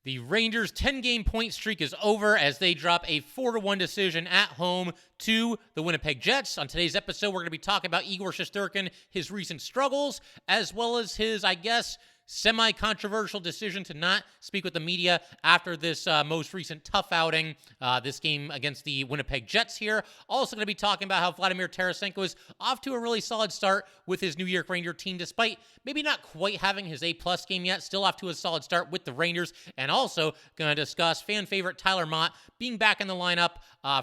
The Rangers' 10-game point streak is over as they drop a 4-1 decision at home to the Winnipeg Jets. On today's episode, we're going to be talking about Igor Shesterkin, his recent struggles, as well as his, semi-controversial decision to not speak with the media after this most recent tough outing, this game against the Winnipeg Jets here. Also going to be talking about how Vladimir Tarasenko is off to a really solid start with his New York Ranger team, despite maybe not quite having his A-plus game yet, still off to a solid start with the Rangers, and also going to discuss fan favorite Tyler Motte being back in the lineup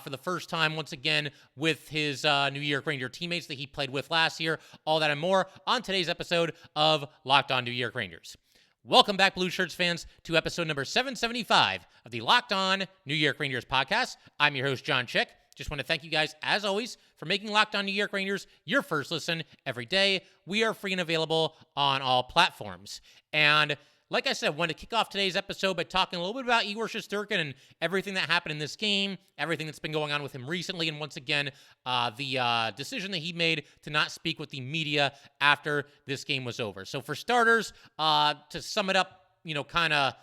for the first time once again with his New York Ranger teammates that he played with last year. All that and more on today's episode of Locked On New York Rangers. Welcome back, Blue Shirts fans, to episode number 775 of the Locked On New York Rangers podcast. I'm your host, John Chick. Just want to thank you guys, as always, for making Locked On New York Rangers your first listen every day. We are free and available on all platforms. And like I said, wanted to kick off today's episode by talking a little bit about Igor Shesterkin and everything that happened in this game, everything that's been going on with him recently, and once again, the decision that he made to not speak with the media after this game was over. So for starters, to sum it up, kind of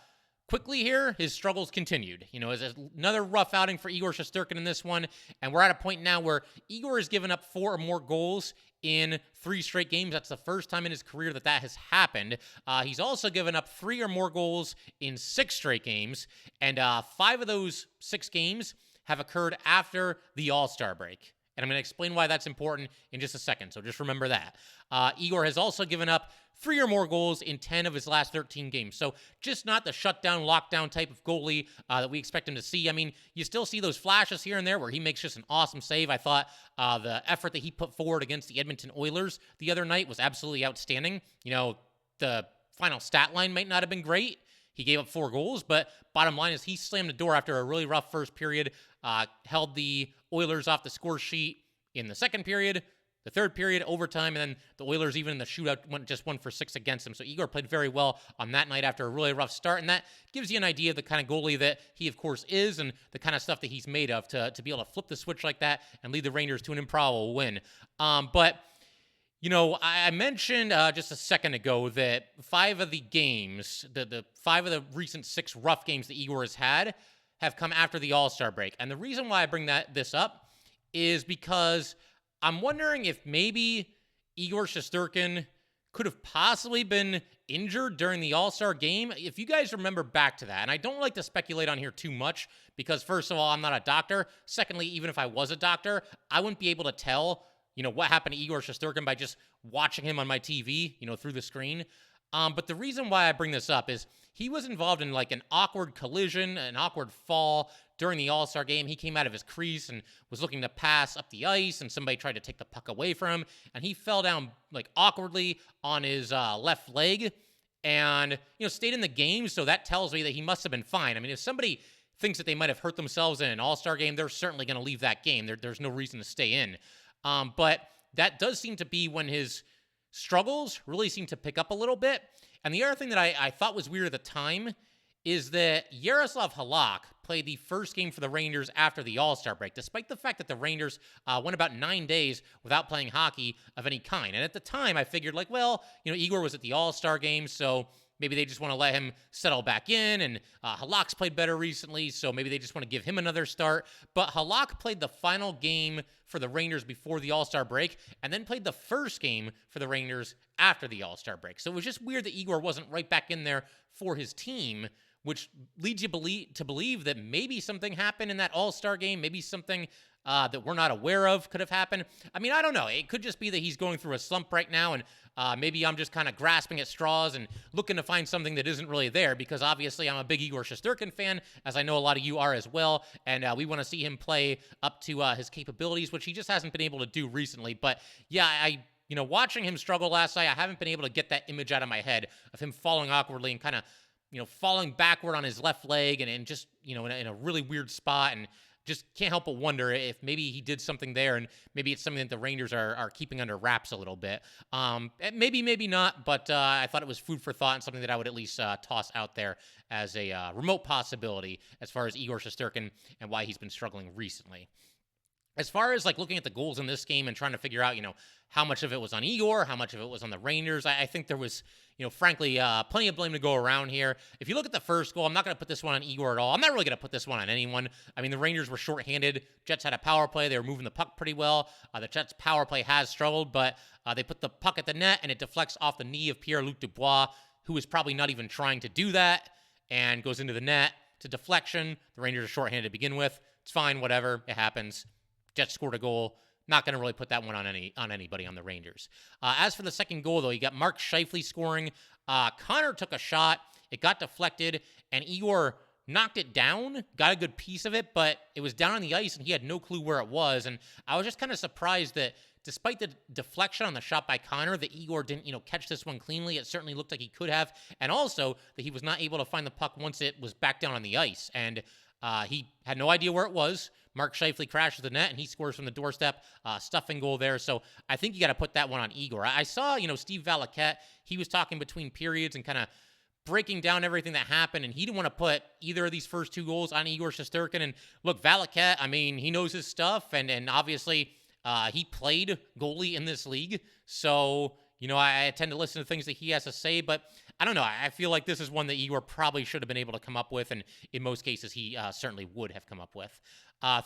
quickly here, his struggles continued. It's another rough outing for Igor Shesterkin in this one, and we're at a point now where Igor has given up 4 or more goals in 3 straight games. That's the first time in his career that has happened. He's also given up 3 or more goals in 6 straight games, and 5 of those 6 games have occurred after the All-Star break. And I'm going to explain why that's important in just a second, so just remember that. Igor has also given up 3 or more goals in 10 of his last 13 games. So just not the shutdown, lockdown type of goalie that we expect him to see. I mean, you still see those flashes here and there where he makes just an awesome save. I thought the effort that he put forward against the Edmonton Oilers the other night was absolutely outstanding. The final stat line might not have been great. He gave up 4 goals, but bottom line is he slammed the door after a really rough first period, held the Oilers off the score sheet in the second period, the third period, overtime, and then the Oilers, even in the shootout, went just 1 for 6 against him. So Igor played very well on that night after a really rough start, and that gives you an idea of the kind of goalie that he, of course, is and the kind of stuff that he's made of to be able to flip the switch like that and lead the Rangers to an improbable win. I mentioned just a second ago that 5 of the games, the 5 of the recent 6 rough games that Igor has had have come after the All-Star break. And the reason why I bring this up is because I'm wondering if maybe Igor Shesterkin could have possibly been injured during the All-Star game. If you guys remember back to that, and I don't like to speculate on here too much because, first of all, I'm not a doctor. Secondly, even if I was a doctor, I wouldn't be able to tell, what happened to Igor Shesterkin by just watching him on my TV, through the screen. But the reason why I bring this up is he was involved in an awkward collision, an awkward fall during the All-Star game. He came out of his crease and was looking to pass up the ice, and somebody tried to take the puck away from him, and he fell down awkwardly on his left leg and, stayed in the game. So that tells me that he must have been fine. I mean, if somebody thinks that they might have hurt themselves in an All-Star game, they're certainly going to leave that game. There's no reason to stay in. But that does seem to be when his struggles really seem to pick up a little bit. And the other thing that I thought was weird at the time is that Yaroslav Halak played the first game for the Rangers after the All-Star break, despite the fact that the Rangers went about 9 days without playing hockey of any kind. And at the time, I figured, Igor was at the All-Star game, so maybe they just want to let him settle back in, and Halak's played better recently, so maybe they just want to give him another start. But Halak played the final game for the Rangers before the All-Star break, and then played the first game for the Rangers after the All-Star break. So it was just weird that Igor wasn't right back in there for his team, which leads you to believe that maybe something happened in that All-Star game, maybe something that we're not aware of could have happened. I mean, I don't know. It could just be that he's going through a slump right now, and maybe I'm just kind of grasping at straws and looking to find something that isn't really there, because obviously I'm a big Igor Shesterkin fan, as I know a lot of you are as well, and we want to see him play up to his capabilities, which he just hasn't been able to do recently. But yeah, watching him struggle last night, I haven't been able to get that image out of my head of him falling awkwardly and kind of, falling backward on his left leg and just, in a really weird spot, and just can't help but wonder if maybe he did something there, and maybe it's something that the Rangers are keeping under wraps a little bit. Maybe not, but I thought it was food for thought and something that I would at least toss out there as a remote possibility as far as Igor Shesterkin and why he's been struggling recently. As far as like looking at the goals in this game and trying to figure out, how much of it was on Igor, how much of it was on the Rangers, I think there was, frankly, plenty of blame to go around here. If you look at the first goal, I'm not going to put this one on Igor at all. I'm not really going to put this one on anyone. I mean, the Rangers were shorthanded. Jets had a power play. They were moving the puck pretty well. The Jets' power play has struggled, but they put the puck at the net, and it deflects off the knee of Pierre-Luc Dubois, who is probably not even trying to do that, and goes into the net. It's a deflection. The Rangers are shorthanded to begin with. It's fine, whatever. It happens. Jets scored a goal. Not going to really put that one on anybody on the Rangers. As for the second goal, though, you got Mark Scheifele scoring. Connor took a shot. It got deflected, and Igor knocked it down, got a good piece of it, but it was down on the ice, and he had no clue where it was. And I was just kind of surprised that despite the deflection on the shot by Connor, that Igor didn't, catch this one cleanly. It certainly looked like he could have. And also that he was not able to find the puck once it was back down on the ice. And he had no idea where it was. Mark Scheifele crashes the net, and he scores from the doorstep, stuffing goal there. So I think you got to put that one on Igor. I saw, Steve Valiquette, he was talking between periods and kind of breaking down everything that happened, and he didn't want to put either of these first two goals on Igor Shesterkin. And look, Valiquette, I mean, he knows his stuff, and obviously he played goalie in this league. So, I tend to listen to things that he has to say, but I don't know. I feel like this is one that Igor probably should have been able to come up with, and in most cases, he certainly would have come up with.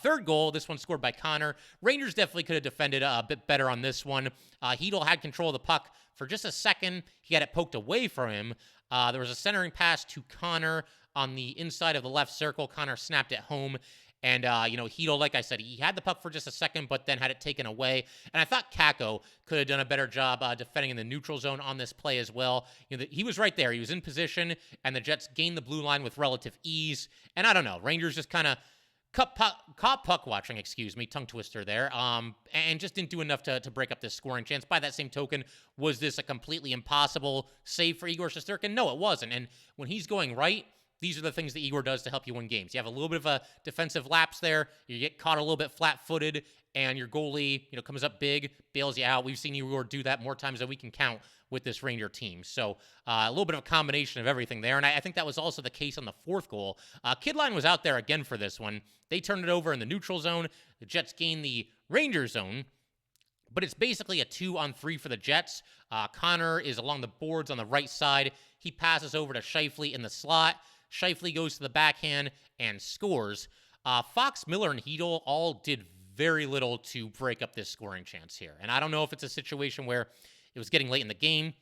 Third goal, this one scored by Connor. Rangers definitely could have defended a bit better on this one. Hedl had control of the puck for just a second. He had it poked away from him. There was a centering pass to Connor on the inside of the left circle. Connor snapped it home. And, Hedl, like I said, he had the puck for just a second, but then had it taken away. And I thought Kakko could have done a better job defending in the neutral zone on this play as well. He was right there. He was in position, and the Jets gained the blue line with relative ease. And I don't know, Rangers just kind of caught puck watching, tongue twister there, and just didn't do enough to break up this scoring chance. By that same token, was this a completely impossible save for Igor Shesterkin? No, it wasn't. And when he's going right, these are the things that Igor does to help you win games. You have a little bit of a defensive lapse there. You get caught a little bit flat-footed, and your goalie, comes up big, bails you out. We've seen Igor do that more times than we can count with this Ranger team. So a little bit of a combination of everything there. And I think that was also the case on the fourth goal. Kidline was out there again for this one. They turned it over in the neutral zone. The Jets gained the Ranger zone. But it's basically a 2-on-3 for the Jets. Connor is along the boards on the right side. He passes over to Scheifele in the slot. Scheifele goes to the backhand and scores. Fox, Miller, and Hedl all did very little to break up this scoring chance here. And I don't know if it's a situation where it was getting late in the game.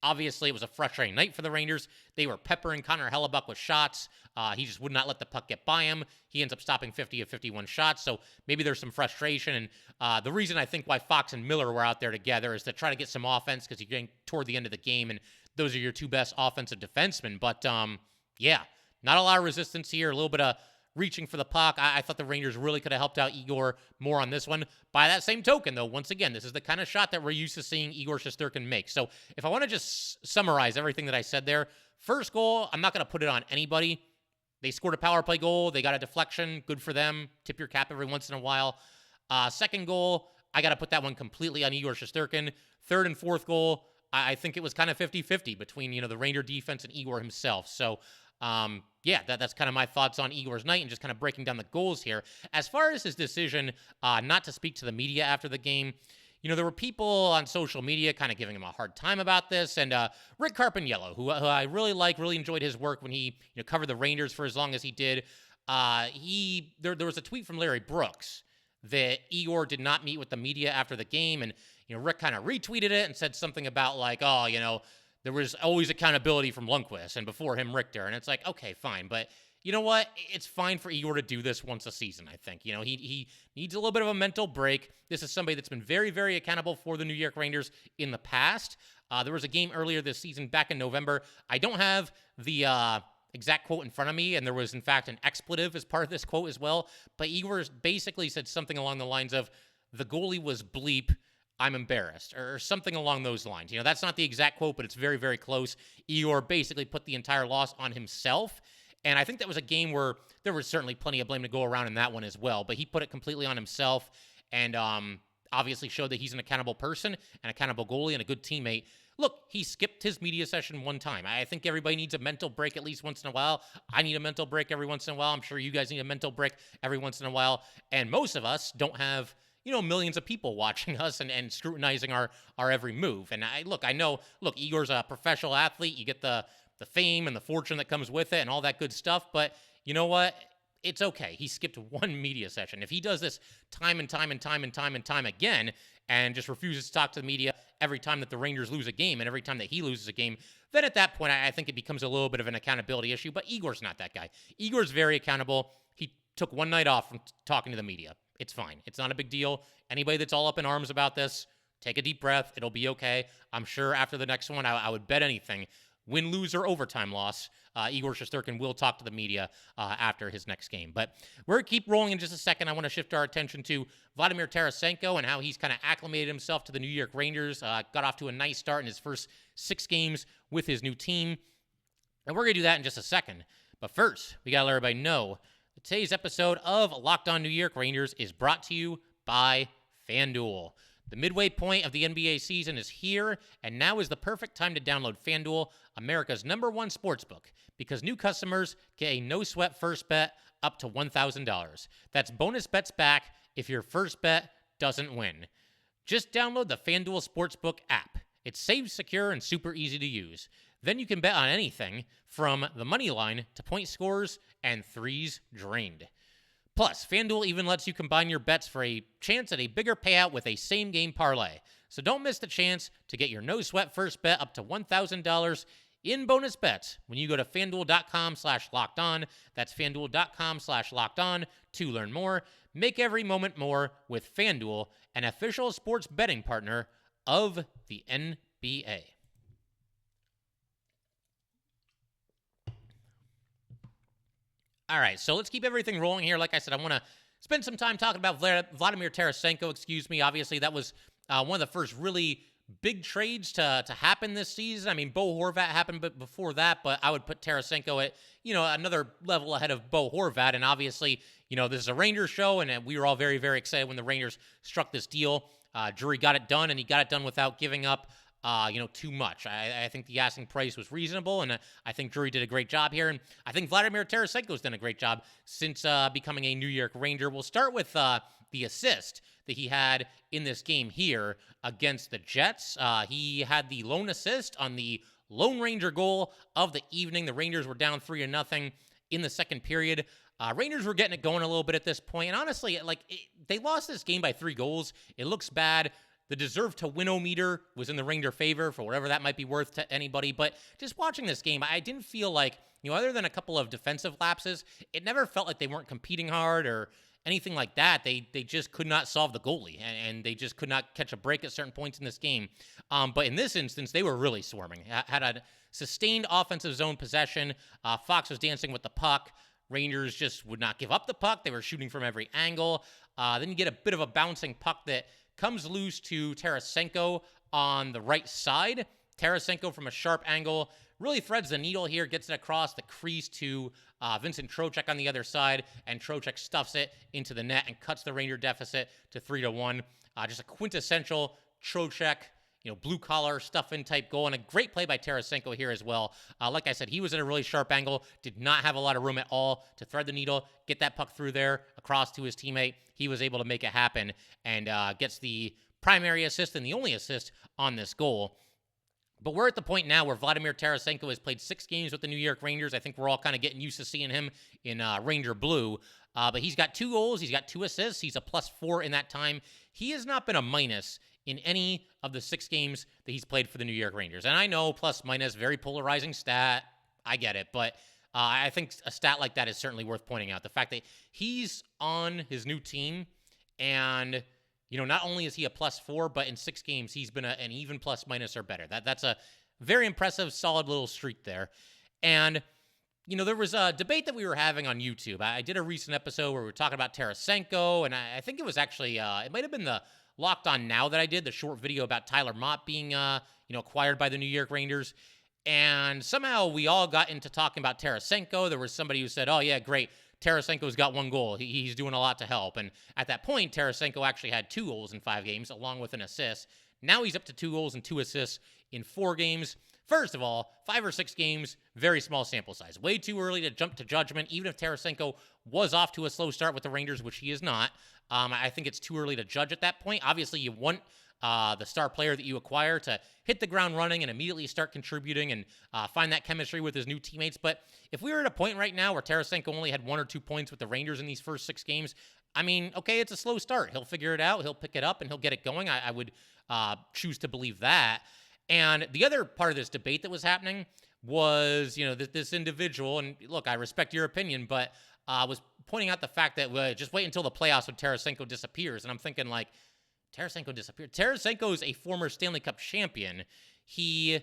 Obviously, it was a frustrating night for the Rangers. They were peppering Connor Hellebuyck with shots. He just would not let the puck get by him. He ends up stopping 50 of 51 shots, so maybe there's some frustration. And the reason I think why Fox and Miller were out there together is to try to get some offense because you're getting toward the end of the game, and those are your two best offensive defensemen. But, yeah, not a lot of resistance here, a little bit of reaching for the puck. I thought the Rangers really could have helped out Igor more on this one. By that same token, though, once again, this is the kind of shot that we're used to seeing Igor Shesterkin make. So if I want to just summarize everything that I said there, first goal, I'm not going to put it on anybody. They scored a power play goal. They got a deflection. Good for them. Tip your cap every once in a while. Second goal, I got to put that one completely on Igor Shesterkin. Third and fourth goal, I think it was kind of 50-50 between, the Ranger defense and Igor himself. So, that's kind of my thoughts on Igor's night and just kind of breaking down the goals here. As far as his decision not to speak to the media after the game, there were people on social media kind of giving him a hard time about this. And Rick Carpiniello, who I really enjoyed his work when he covered the Rangers for as long as he did. There was a tweet from Larry Brooks that Igor did not meet with the media after the game. And, Rick kind of retweeted it and said something about like, there was always accountability from Lundqvist and before him, Richter. And it's like, okay, fine. But you know what? It's fine for Igor to do this once a season, I think. He needs a little bit of a mental break. This is somebody that's been very, very accountable for the New York Rangers in the past. There was a game earlier this season back in November. I don't have the exact quote in front of me, and there was, in fact, an expletive as part of this quote as well. But Igor basically said something along the lines of, the goalie was bleep, I'm embarrassed, or something along those lines. That's not the exact quote, but it's very, very close. Igor basically put the entire loss on himself, and I think that was a game where there was certainly plenty of blame to go around in that one as well, but he put it completely on himself, and obviously showed that he's an accountable person, an accountable goalie, and a good teammate. Look, he skipped his media session one time. I think everybody needs a mental break at least once in a while. I need a mental break every once in a while. I'm sure you guys need a mental break every once in a while. And most of us don't have, millions of people watching us and scrutinizing our every move. And I know, Igor's a professional athlete. You get the fame and the fortune that comes with it and all that good stuff. But you know what? It's okay. He skipped one media session. If he does this time and time and time and time and time again and just refuses to talk to the media every time that the Rangers lose a game and every time that he loses a game, then at that point, I think it becomes a little bit of an accountability issue. But Igor's not that guy. Igor's very accountable. He took one night off from talking to the media. It's fine. It's not a big deal. Anybody that's all up in arms about this, take a deep breath. It'll be okay. I'm sure after the next one, I would bet anything, win, lose, or overtime loss, Igor Shesterkin will talk to the media after his next game. But we're going to keep rolling in just a second. I want to shift our attention to Vladimir Tarasenko and how he's kind of acclimated himself to the New York Rangers. Got off to a nice start in his first 6 games with his new team. And we're going to do that in just a second. But first, we got to let everybody know that today's episode of Locked On New York Rangers is brought to you by FanDuel. The midway point of the NBA season is here, and now is the perfect time to download FanDuel, America's #1 sportsbook, because new customers get a no-sweat first bet up to $1,000. That's bonus bets back if your first bet doesn't win. Just download the FanDuel Sportsbook app. It's safe, secure, and super easy to use. Then you can bet on anything from the money line to point scores and threes drained. Plus, FanDuel even lets you combine your bets for a chance at a bigger payout with a same-game parlay. So don't miss the chance to get your no-sweat first bet up to $1,000 in bonus bets when you go to FanDuel.com/lockedon. That's FanDuel.com/lockedon to learn more. Make every moment more with FanDuel, an official sports betting partner of the NBA. All right, so let's keep everything rolling here. Like I said, I want to spend some time talking about Vladimir Tarasenko, Obviously, that was one of the first really big trades to happen this season. I mean, Bo Horvat happened before that, but I would put Tarasenko at, another level ahead of Bo Horvat. And obviously, this is a Rangers show, and we were all very, very excited when the Rangers struck this deal. Drury got it done, and he got it done without giving up too much. I think the asking price was reasonable, and I think Drury did a great job here, and I think Vladimir Tarasenko's done a great job since becoming a New York Ranger. We'll start with the assist that he had in this game here against the Jets. He had the lone assist on the Lone Ranger goal of the evening. The Rangers were down 3-0 in the second period. Rangers were getting it going a little bit at this point, and honestly, they lost this game by 3 goals. It looks bad. The deserve to win-o-meter was in the Ranger favor for whatever that might be worth to anybody. But just watching this game, I didn't feel like, other than a couple of defensive lapses, it never felt like they weren't competing hard or anything like that. They just could not solve the goalie, and they just could not catch a break at certain points in this game. But in this instance, they were really swarming. Had a sustained offensive zone possession. Fox was dancing with the puck. Rangers just would not give up the puck. They were shooting from every angle. Then you get a bit of a bouncing puck that comes loose to Tarasenko on the right side. Tarasenko from a sharp angle really threads the needle here, gets it across the crease to Vincent Trocheck on the other side, and Trocheck stuffs it into the net and cuts the Ranger deficit to 3-1. Just a quintessential Trocheck, blue-collar, stuff-in type goal, and a great play by Tarasenko here as well. Like I said, he was in a really sharp angle, did not have a lot of room at all to thread the needle, get that puck through there, across to his teammate. He was able to make it happen and gets the primary assist and the only assist on this goal. But we're at the point now where Vladimir Tarasenko has played 6 games with the New York Rangers. I think we're all kind of getting used to seeing him in Ranger blue. But he's got 2 goals. He's got 2 assists. He's a +4 in that time. He has not been a minus in any of the 6 games that he's played for the New York Rangers. And I know plus-minus, very polarizing stat. I get it. But I think a stat like that is certainly worth pointing out. The fact that he's on his new team and not only is he a +4, but in 6 games, he's been an even plus-minus or better. That's a very impressive, solid little streak there. And, there was a debate that we were having on YouTube. I did a recent episode where we were talking about Tarasenko, and I think it was actually, it might have been the Locked On Now that I did, the short video about Tyler Motte being, acquired by the New York Rangers. And somehow we all got into talking about Tarasenko. There was somebody who said, oh, yeah, great. Tarasenko's got 1 goal. He's doing a lot to help. And at that point, Tarasenko actually had 2 goals in 5 games, along with an assist. Now he's up to 2 goals and 2 assists in 4 games. First of all, 5 or 6 games, very small sample size. Way too early to jump to judgment. Even if Tarasenko was off to a slow start with the Rangers, which he is not, I think it's too early to judge at that point. Obviously, you want the star player that you acquire to hit the ground running and immediately start contributing and find that chemistry with his new teammates. But if we were at a point right now where Tarasenko only had 1 or 2 points with the Rangers in these first 6 games, I mean, okay, it's a slow start. He'll figure it out. He'll pick it up and he'll get it going. I would choose to believe that. And the other part of this debate that was happening was, this individual, and look, I respect your opinion, but was pointing out the fact that just wait until the playoffs when Tarasenko disappears. And I'm thinking, like, Tarasenko disappeared. Tarasenko is a former Stanley Cup champion. He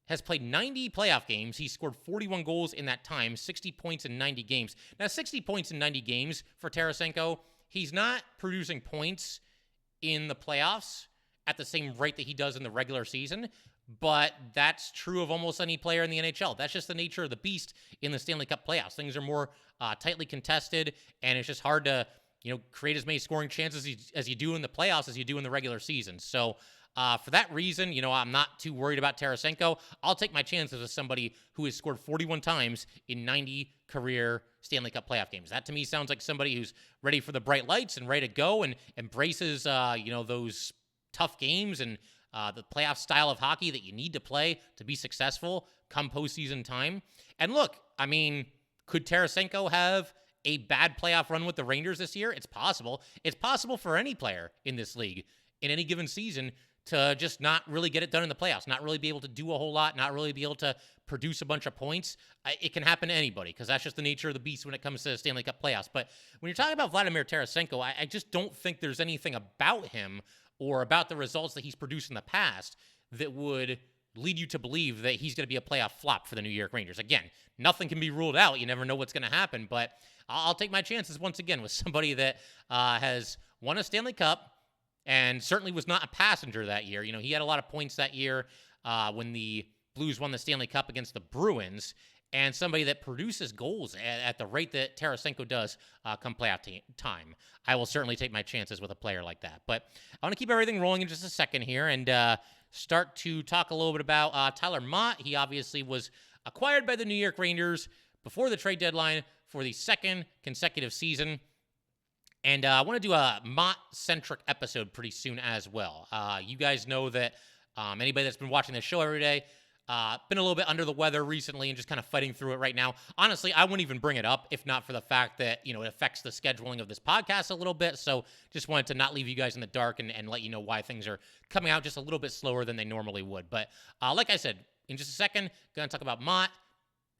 has played 90 playoff games. He scored 41 goals in that time, 60 points in 90 games. Now, 60 points in 90 games for Tarasenko, he's not producing points in the playoffs at the same rate that he does in the regular season, but that's true of almost any player in the NHL. That's just the nature of the beast in the Stanley Cup playoffs. Things are more tightly contested, and it's just hard to create as many scoring chances as you do in the playoffs as you do in the regular season. So for that reason, I'm not too worried about Tarasenko. I'll take my chances with somebody who has scored 41 times in 90 career Stanley Cup playoff games. That to me sounds like somebody who's ready for the bright lights and ready to go and embraces, those tough games and the playoff style of hockey that you need to play to be successful come postseason time. And look, I mean, could Tarasenko have a bad playoff run with the Rangers this year? It's possible. It's possible for any player in this league in any given season to just not really get it done in the playoffs, not really be able to do a whole lot, not really be able to produce a bunch of points. It can happen to anybody because that's just the nature of the beast when it comes to the Stanley Cup playoffs. But when you're talking about Vladimir Tarasenko, I just don't think there's anything about him or about the results that he's produced in the past that would lead you to believe that he's going to be a playoff flop for the New York Rangers. Again, nothing can be ruled out. You never know what's going to happen, but I'll take my chances once again with somebody that has won a Stanley Cup and certainly was not a passenger that year. He had a lot of points that year when the Blues won the Stanley Cup against the Bruins, and somebody that produces goals at the rate that Tarasenko does come playoff time. I will certainly take my chances with a player like that. But I want to keep everything rolling in just a second here and start to talk a little bit about Tyler Motte. He obviously was acquired by the New York Rangers before the trade deadline for the second consecutive season. And I want to do a Motte-centric episode pretty soon as well. You guys know that anybody that's been watching this show every day, been a little bit under the weather recently and just kind of fighting through it right now. Honestly, I wouldn't even bring it up if not for the fact that, it affects the scheduling of this podcast a little bit. So just wanted to not leave you guys in the dark and let you know why things are coming out just a little bit slower than they normally would. But like I said, in just a second, going to talk about Motte,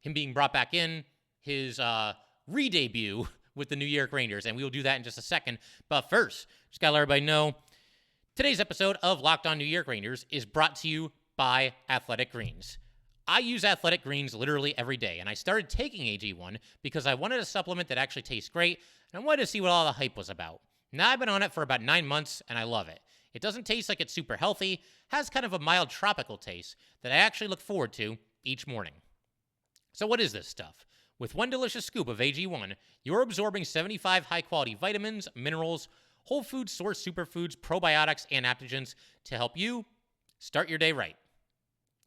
him being brought back in, his re-debut with the New York Rangers, and we will do that in just a second. But first, just got to let everybody know, today's episode of Locked On New York Rangers is brought to you by Athletic Greens. I use Athletic Greens literally every day, and I started taking AG1 because I wanted a supplement that actually tastes great, and I wanted to see what all the hype was about. Now I've been on it for about 9 months, and I love it. It doesn't taste like it's super healthy, has kind of a mild tropical taste that I actually look forward to each morning. So what is this stuff? With one delicious scoop of AG1, you're absorbing 75 high-quality vitamins, minerals, whole food source superfoods, probiotics, and adaptogens to help you start your day right.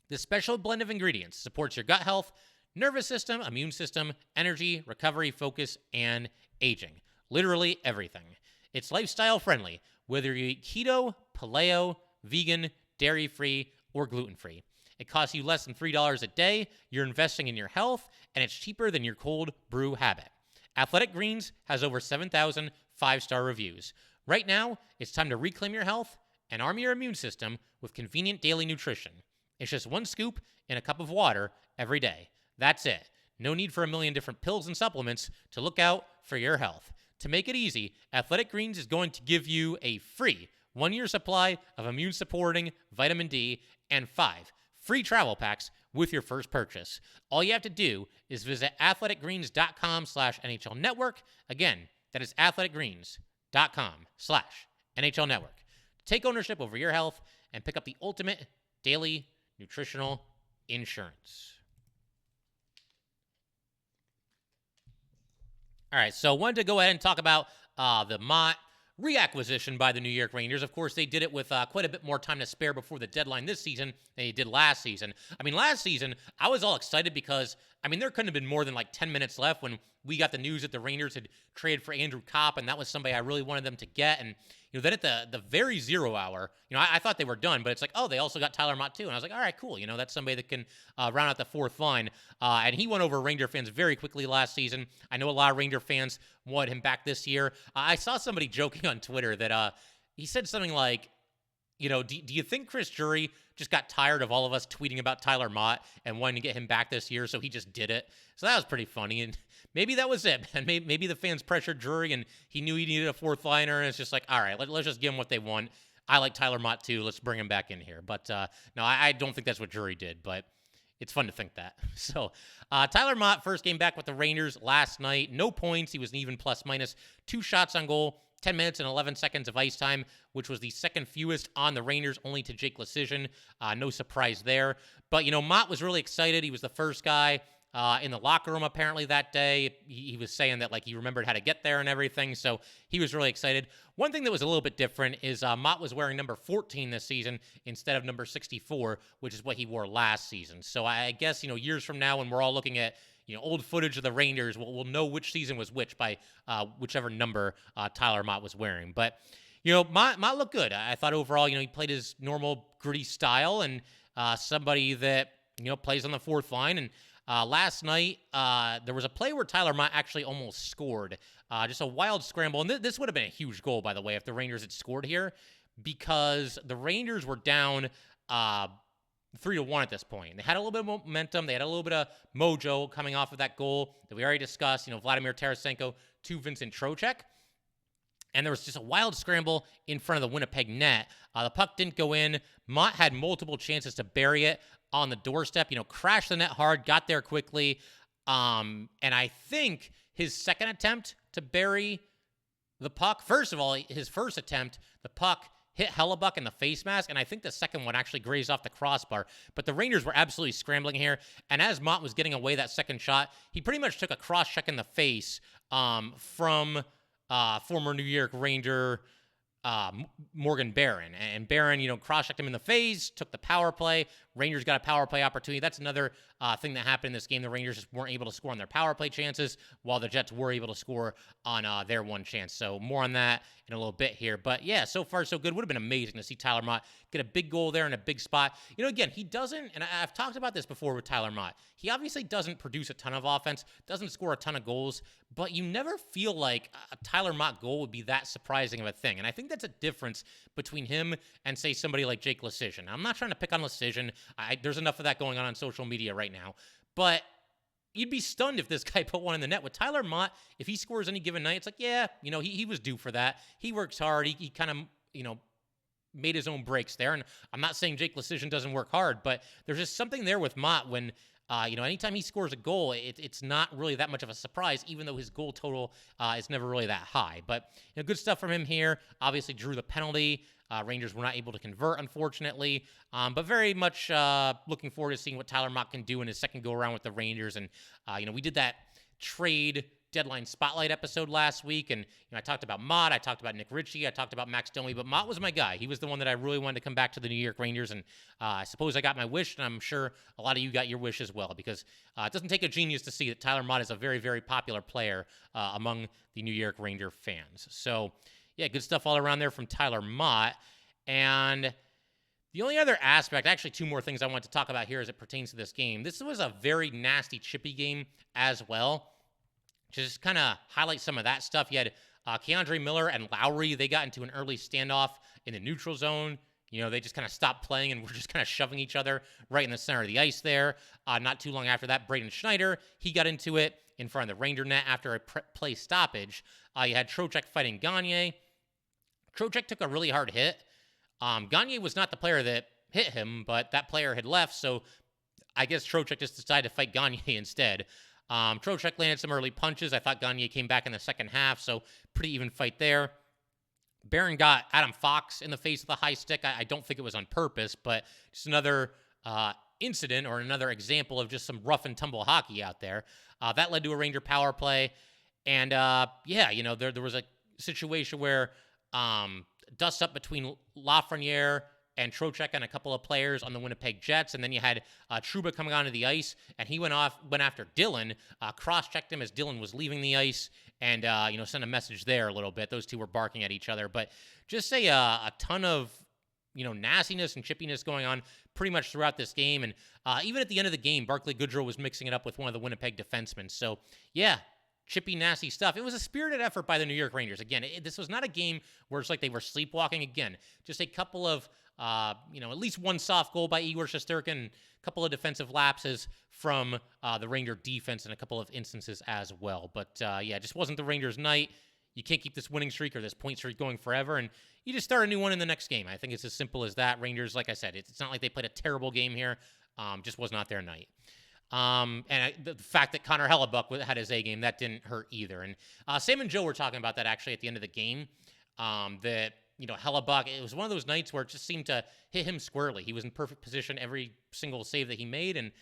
This special blend of ingredients supports your gut health, nervous system, immune system, energy, recovery, focus, and aging. Literally everything. It's lifestyle friendly, whether you eat keto, paleo, vegan, dairy-free, or gluten-free. It costs you less than $3 a day, you're investing in your health, and it's cheaper than your cold brew habit. Athletic Greens has over 7,000 5-star reviews. Right now, it's time to reclaim your health and arm your immune system with convenient daily nutrition. It's just one scoop in a cup of water every day. That's it. No need for a million different pills and supplements to look out for your health. To make it easy, Athletic Greens is going to give you a free 1-year supply of immune-supporting vitamin D and 5 free travel packs with your first purchase. All you have to do is visit athleticgreens.com/NHL Network. Again, that is athleticgreens.com/NHL Network. Take ownership over your health and pick up the ultimate daily nutritional insurance. All right, so I wanted to go ahead and talk about the Motte reacquisition by the New York Rangers. Of course, they did it with quite a bit more time to spare before the deadline this season than they did last season. I mean, last season, I was all excited because, I mean, there couldn't have been more than like 10 minutes left when we got the news that the Rangers had traded for Andrew Kopp, and that was somebody I really wanted them to get. And, then at the very 0 hour, I thought they were done, but it's like, oh, they also got Tyler Motte too. And I was like, all right, cool. That's somebody that can round out the fourth line. And he won over Ranger fans very quickly last season. I know a lot of Ranger fans wanted him back this year. I saw somebody joking on Twitter that he said something like, do you think Chris Drury just got tired of all of us tweeting about Tyler Motte and wanting to get him back this year, so he just did it? So that was pretty funny, and maybe that was it, man. Maybe the fans pressured Drury, and he knew he needed a fourth liner, and it's just like, all right, let's just give him what they want. I like Tyler Motte too. Let's bring him back in here. But no, I don't think that's what Drury did, but it's fun to think that. So Tyler Motte, first game back with the Rangers last night. No points. He was an even plus-minus. 2 shots on goal. 10 minutes and 11 seconds of ice time, which was the second fewest on the Rangers, only to Jake Leschyshyn. No surprise there. But, Motte was really excited. He was the first guy in the locker room, apparently, that day. He was saying that, he remembered how to get there and everything, so he was really excited. One thing that was a little bit different is Motte was wearing number 14 this season instead of number 64, which is what he wore last season. So I guess, years from now when we're all looking at old footage of the Rangers, we'll know which season was which by whichever number Tyler Motte was wearing. But, Motte looked good. I thought overall, he played his normal gritty style and somebody that, plays on the fourth line. And last night, there was a play where Tyler Motte actually almost scored. Just a wild scramble. And this would have been a huge goal, by the way, if the Rangers had scored here, because the Rangers were down 3-1 at this point. They had a little bit of momentum. They had a little bit of mojo coming off of that goal that we already discussed. Vladimir Tarasenko to Vincent Trocheck. And there was just a wild scramble in front of the Winnipeg net. The puck didn't go in. Motte had multiple chances to bury it on the doorstep. Crashed the net hard, got there quickly. And I think his second attempt to bury the puck, first of all, his first attempt, the puck hit Hellebuyck in the face mask, and I think the second one actually grazed off the crossbar. But the Rangers were absolutely scrambling here, and as Motte was getting away that second shot, he pretty much took a cross-check in the face from former New York Ranger Morgan Barron. And Barron, cross-checked him in the face, took the power play. Rangers got a power play opportunity. That's another thing that happened in this game. The Rangers just weren't able to score on their power play chances, while the Jets were able to score on their one chance. So more on that in a little bit here. But yeah, so far so good. Would have been amazing to see Tyler Motte get a big goal there in a big spot. Again, he doesn't, and I've talked about this before with Tyler Motte, he obviously doesn't produce a ton of offense, doesn't score a ton of goals, but you never feel like a Tyler Motte goal would be that surprising of a thing. And I think that's a difference between him and, say, somebody like Jake Leschyshyn. I'm not trying to pick on Leschyshyn. There's enough of that going on social media right now. But you'd be stunned if this guy put one in the net. With Tyler Motte, if he scores any given night, it's like, yeah, he was due for that. He works hard. He kind of, made his own breaks there. And I'm not saying Jake Leschyshyn doesn't work hard, but there's just something there with Motte when, anytime he scores a goal, it's not really that much of a surprise, even though his goal total is never really that high. But good stuff from him here. Obviously drew the penalty. Rangers were not able to convert, unfortunately. But very much looking forward to seeing what Tyler Motte can do in his second go-around with the Rangers. And, we did that trade deadline spotlight episode last week, and I talked about Motte, I talked about Nick Ritchie, I talked about Max Domi, but Motte was my guy. He was the one that I really wanted to come back to the New York Rangers, and I suppose I got my wish, and I'm sure a lot of you got your wish as well, because it doesn't take a genius to see that Tyler Motte is a very, very popular player among the New York Ranger fans. So, yeah, good stuff all around there from Tyler Motte. And the only other aspect, actually 2 more things I want to talk about here as it pertains to this game. This was a very nasty, chippy game as well. Just kind of highlight some of that stuff. You had Keandre Miller and Lowry. They got into an early standoff in the neutral zone. They just kind of stopped playing and were just kind of shoving each other right in the center of the ice there. Not too long after that, Braden Schneider, he got into it in front of the Ranger net after a play stoppage. You had Trocheck fighting Gagne. Trocheck took a really hard hit. Gagne was not the player that hit him, but that player had left, so I guess Trocheck just decided to fight Gagne instead. Trocheck landed some early punches. I thought Gagne came back in the second half, so pretty even fight there. Barron got Adam Fox in the face with a high stick. I don't think it was on purpose, but just another incident or another example of just some rough and tumble hockey out there. That led to a Ranger power play. And, there was a situation where dust up between Lafreniere and Trocheck and a couple of players on the Winnipeg Jets, and then you had Trouba coming onto the ice, and he went after Dylan, cross-checked him as Dylan was leaving the ice, and sent a message there a little bit. Those two were barking at each other, but just a ton of nastiness and chippiness going on pretty much throughout this game, and even at the end of the game, Barclay Goodrow was mixing it up with one of the Winnipeg defensemen. So yeah, chippy, nasty stuff. It was a spirited effort by the New York Rangers. Again, this was not a game where it's like they were sleepwalking. Again, just a couple of, at least one soft goal by Igor Shesterkin, a couple of defensive lapses from the Ranger defense in a couple of instances as well. But just wasn't the Rangers' night. You can't keep this winning streak or this point streak going forever, and you just start a new one in the next game. I think it's as simple as that. Rangers, like I said, it's not like they played a terrible game here. Just was not their night. The fact that Connor Hellebuyck had his A game, that didn't hurt either. And Sam and Joe were talking about that actually at the end of the game. That Hellebuyck, it was one of those nights where it just seemed to hit him squarely. He was in perfect position every single save that he made, and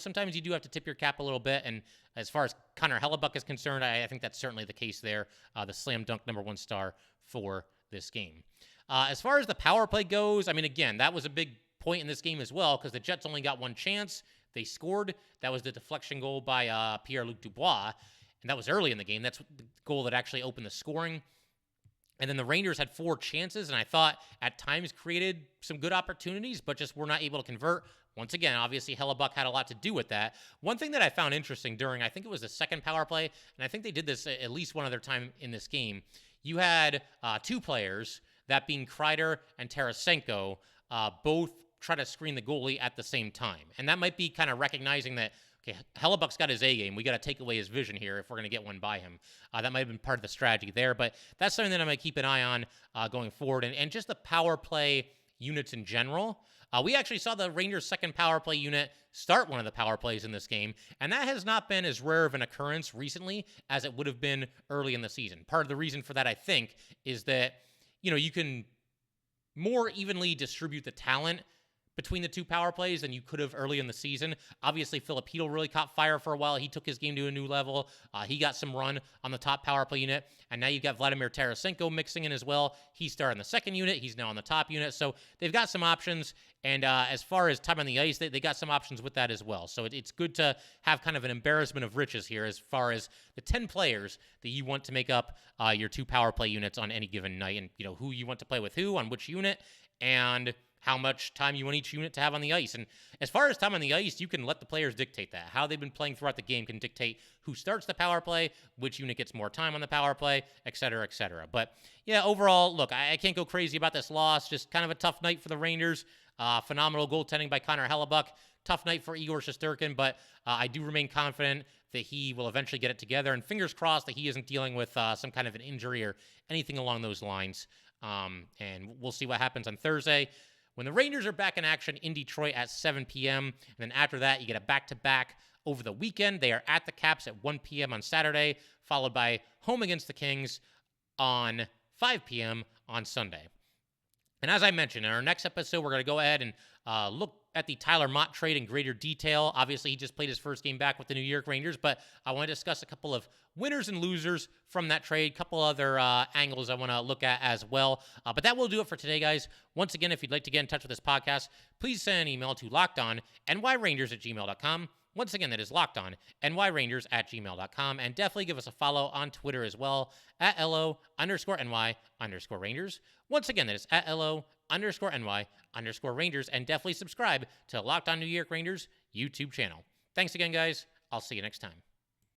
sometimes you do have to tip your cap a little bit. And as far as Connor Hellebuyck is concerned, I think that's certainly the case there. The slam dunk #1 star for this game. As far as the power play goes, I mean, again, that was a big point in this game as well because the Jets only got one chance. They scored. That was the deflection goal by Pierre-Luc Dubois, and that was early in the game. That's the goal that actually opened the scoring. And then the Rangers had 4 chances, and I thought at times created some good opportunities, but just were not able to convert. Once again, obviously, Hellebuyck had a lot to do with that. One thing that I found interesting during, I think it was the second power play, and I think they did this at least one other time in this game, you had 2 players, that being Kreider and Tarasenko, both try to screen the goalie at the same time. And that might be kind of recognizing that, okay, Hellebuck's got his A game. We got to take away his vision here if we're going to get one by him. That might have been part of the strategy there, but that's something that I'm going to keep an eye on going forward. And just the power play units in general. We actually saw the Rangers' second power play unit start one of the power plays in this game, and that has not been as rare of an occurrence recently as it would have been early in the season. Part of the reason for that, I think, is that, you can more evenly distribute the talent between the 2 power plays than you could have early in the season. Obviously, Filipino really caught fire for a while. He took his game to a new level. He got some run on the top power play unit, and now you've got Vladimir Tarasenko mixing in as well. He started in the second unit. He's now on the top unit, so they've got some options, and as far as time on the ice, they got some options with that as well. So it's good to have kind of an embarrassment of riches here as far as the 10 players that you want to make up your 2 power play units on any given night, and who you want to play with who on which unit, and how much time you want each unit to have on the ice. And as far as time on the ice, you can let the players dictate that. How they've been playing throughout the game can dictate who starts the power play, which unit gets more time on the power play, et cetera, et cetera. But yeah, overall, look, I can't go crazy about this loss. Just kind of a tough night for the Rangers. Phenomenal goaltending by Connor Hellebuyck. Tough night for Igor Shesterkin, but I do remain confident that he will eventually get it together. And fingers crossed that he isn't dealing with some kind of an injury or anything along those lines. And we'll see what happens on Thursday, when the Rangers are back in action in Detroit at 7 p.m., and then after that, you get a back-to-back over the weekend. They are at the Caps at 1 p.m. on Saturday, followed by home against the Kings on 5 p.m. on Sunday. And as I mentioned, in our next episode, we're going to go ahead and look at the Tyler Motte trade in greater detail. Obviously, he just played his first game back with the New York Rangers, but I want to discuss a couple of winners and losers from that trade, a couple other angles I want to look at as well. But that will do it for today, guys. Once again, if you'd like to get in touch with this podcast, please send an email to lockedonnyrangers@gmail.com. Once again, that is lockedonnyrangers@gmail.com. And definitely give us a follow on Twitter as well, at @LO_NY_Rangers. Once again, that is at @LO_NY_Rangers. And definitely subscribe to Locked On New York Rangers YouTube channel. Thanks again, guys. I'll see you next time.